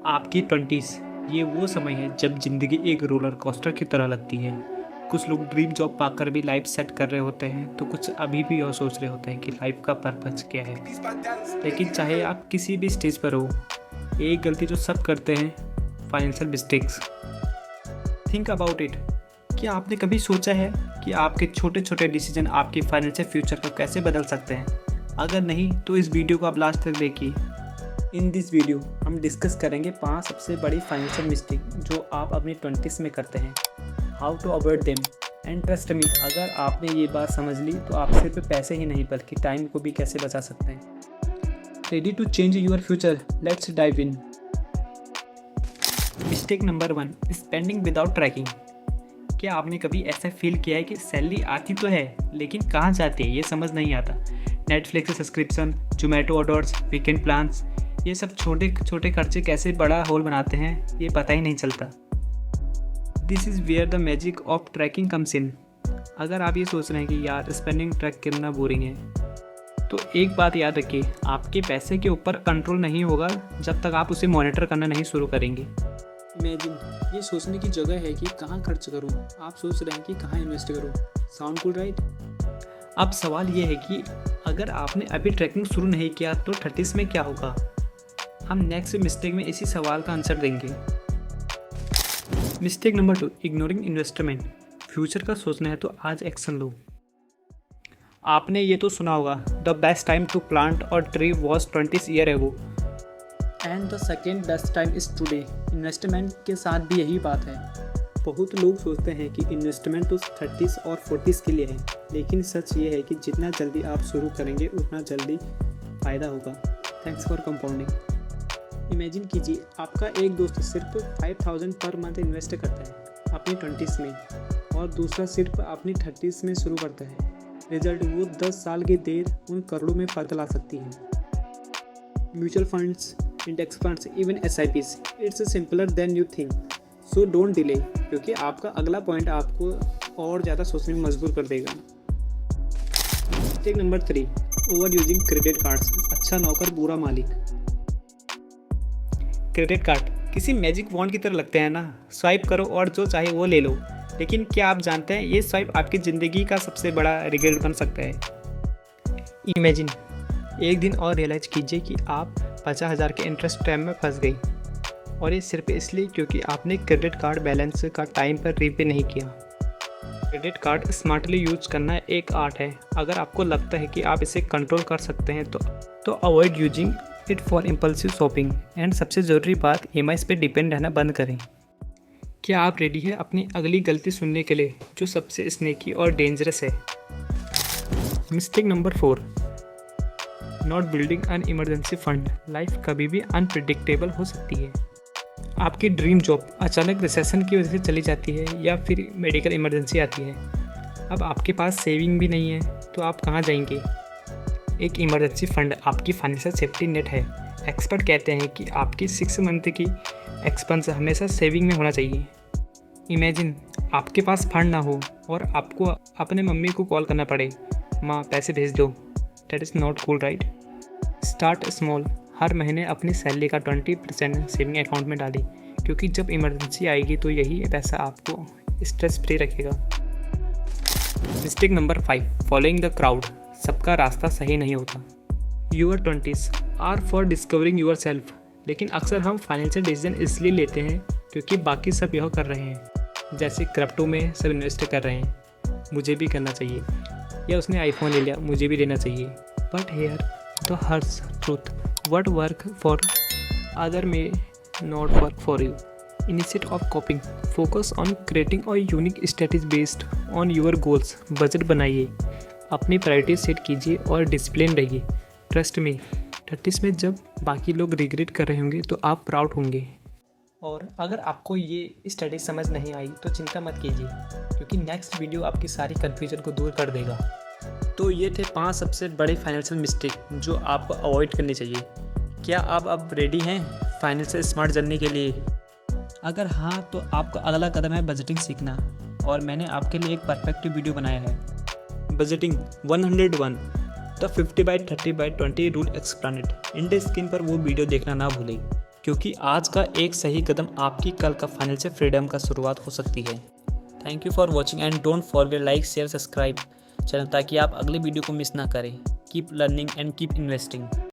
आपकी 20s ये वो समय है जब ज़िंदगी एक रोलर कोस्टर की तरह लगती है। कुछ लोग ड्रीम जॉब पाकर भी लाइफ सेट कर रहे होते हैं, तो कुछ अभी भी और सोच रहे होते हैं कि लाइफ का पर्पस क्या है। लेकिन चाहे आप किसी भी स्टेज पर हो, एक गलती जो सब करते हैं, financial mistakes. Think about it. क्या आपने कभी सोचा है कि आपके छोटे छोटे डिसीजन आपके फाइनेंशियल फ्यूचर को कैसे बदल सकते हैं? अगर नहीं तो इस वीडियो को आप लास्ट तक देखिए। इन दिस वीडियो हम डिस्कस करेंगे 5 सबसे बड़ी फाइनेंशियल मिस्टेक जो आप अपनी 20s में करते हैं, how to avoid them. And trust me, अगर आपने ये बात समझ ली तो आप सिर्फ पैसे ही नहीं बल्कि टाइम को भी कैसे बचा सकते हैं। Ready to change your future? Let's dive in. Mistake number 1, spending without tracking. क्या आपने कभी ऐसा फील किया है कि सैलरी आती तो है लेकिन कहाँ जाती है ये समझ नहीं आता? Netflix subscription, Zomato orders, weekend plans, ये सब छोटे छोटे खर्चे कैसे बड़ा होल बनाते हैं ये पता ही नहीं चलता। This is where the magic of tracking comes in. अगर आप ये सोच रहे हैं कि यार स्पेंडिंग ट्रैक करना बोरिंग है, तो एक बात याद रखिए, आपके पैसे के ऊपर कंट्रोल नहीं होगा जब तक आप उसे मॉनिटर करना नहीं शुरू करेंगे। इमेजिन, ये सोचने की जगह है कि कहाँ खर्च करूँ, आप सोच रहे हैं कि कहाँ इन्वेस्ट करूँ। Sound cool right? अब सवाल ये है कि अगर आपने अभी ट्रैकिंग शुरू नहीं किया तो 30s में क्या होगा? हम नेक्स्ट मिस्टेक में इसी सवाल का आंसर देंगे। Mistake number 2, ignoring investment. Future का सोचना है तो आज एक्शन लो। आपने ये तो सुना होगा, the best time to plant और tree was 20 year ago and the second best time is today. Investment के साथ भी यही बात है। बहुत लोग सोचते हैं कि इन्वेस्टमेंट तो 30s और 40s के लिए है, लेकिन सच ये है कि जितना जल्दी आप शुरू करेंगे उतना जल्दी फ़ायदा होगा। Thanks for compounding. इमेजिन कीजिए, आपका एक दोस्त सिर्फ 5000 पर मंथ इन्वेस्ट करता है अपनी 20s में और दूसरा सिर्फ अपनी 30s में शुरू करता है। रिजल्ट, वो 10 साल की देर उन करोड़ों में फ़र्क ला सकती है। Mutual funds, index funds, even SIPs, it's simpler than you think. So don't delay, क्योंकि आपका अगला पॉइंट आपको और ज़्यादा सोचने में मजबूर कर देगा। Mistake number 3, over using credit cards. अच्छा नौकर बुरा मालिक। क्रेडिट कार्ड किसी मैजिक वॉन्ड की तरह लगते हैं ना, स्वाइप करो और जो चाहे वो ले लो। लेकिन क्या आप जानते हैं ये स्वाइप आपकी ज़िंदगी का सबसे बड़ा रिग्रेट बन सकता है। इमेजिन, एक दिन और रियलाइज़ कीजिए कि आप 50,000 के इंटरेस्ट ट्रैप में फंस गई, और ये सिर्फ इसलिए क्योंकि आपने क्रेडिट कार्ड बैलेंस का टाइम पर रीपे नहीं किया। क्रेडिट कार्ड स्मार्टली यूज करना एक आर्ट है। अगर आपको लगता है कि आप इसे कंट्रोल कर सकते हैं तो avoid using it for impulsive shopping. And सबसे ज़रूरी बात, EMIs पे डिपेंड रहना बंद करें। क्या आप रेडी है अपनी अगली गलती सुनने के लिए जो सबसे स्नेकी और डेंजरस है? Mistake number 4, not building an emergency fund. Life कभी भी अनप्रिडिक्टेबल हो सकती है। आपकी ड्रीम जॉब अचानक रिसेशन की वजह से चली जाती है या फिर मेडिकल इमरजेंसी आती है। अब आपके पास सेविंग भी नहीं है तो आप कहाँ जाएंगे? एक इमरजेंसी फंड आपकी फाइनेंशियल सेफ्टी नेट है। एक्सपर्ट कहते हैं कि आपकी 6 मंथ की एक्सपेंस हमेशा सेविंग में होना चाहिए। इमेजिन, आपके पास फंड ना हो और आपको अपने मम्मी को कॉल करना पड़े, माँ पैसे भेज दो। That is not cool right? Start small. हर महीने अपनी सैलरी का 20% सेविंग अकाउंट में डालें, क्योंकि जब इमरजेंसी आएगी तो यही पैसा आपको स्ट्रेस फ्री रखेगा। Mistake number 5, following the crowd. सबका रास्ता सही नहीं होता। Your 20s are for discovering yourself. लेकिन अक्सर हम फाइनेंशियल डिसीजन इसलिए लेते हैं क्योंकि बाकी सब यह कर रहे हैं। जैसे क्रिप्टो में सब इन्वेस्ट कर रहे हैं, मुझे भी करना चाहिए, या उसने आईफोन ले लिया, मुझे भी लेना चाहिए। But here the harsh truth, what work for other may not work for you. Instead of copying, focus on creating a unique strategy based on your goals. Budget बनाइए, अपनी प्रायोरिटी सेट कीजिए और डिसिप्लिन रहिए। Trust में 30s में जब बाकी लोग रिग्रेट कर रहे होंगे तो आप प्राउड होंगे। और अगर आपको ये स्टडी समझ नहीं आई तो चिंता मत कीजिए, क्योंकि नेक्स्ट वीडियो आपकी सारी कन्फ्यूजन को दूर कर देगा। तो ये थे 5 सबसे बड़े फाइनेंशियल मिस्टेक जो आपको अवॉइड करनी चाहिए। क्या आप अब रेडी हैं फाइनेंशियल स्मार्ट जर्नी के लिए? अगर हाँ तो आपका अगला कदम है बजटिंग सीखना, और मैंने आपके लिए एक परफेक्ट वीडियो बनाया है। Budgeting 101, the 50/30/20 rule explained. इंडे स्क्रीन पर वो वीडियो देखना ना भूलें, क्योंकि आज का एक सही कदम आपकी कल का फाइनेंशियल फ्रीडम का शुरुआत हो सकती है। Thank you for watching and don't forget like share subscribe channel ताकि आप अगले वीडियो को मिस ना करें। Keep learning and keep investing.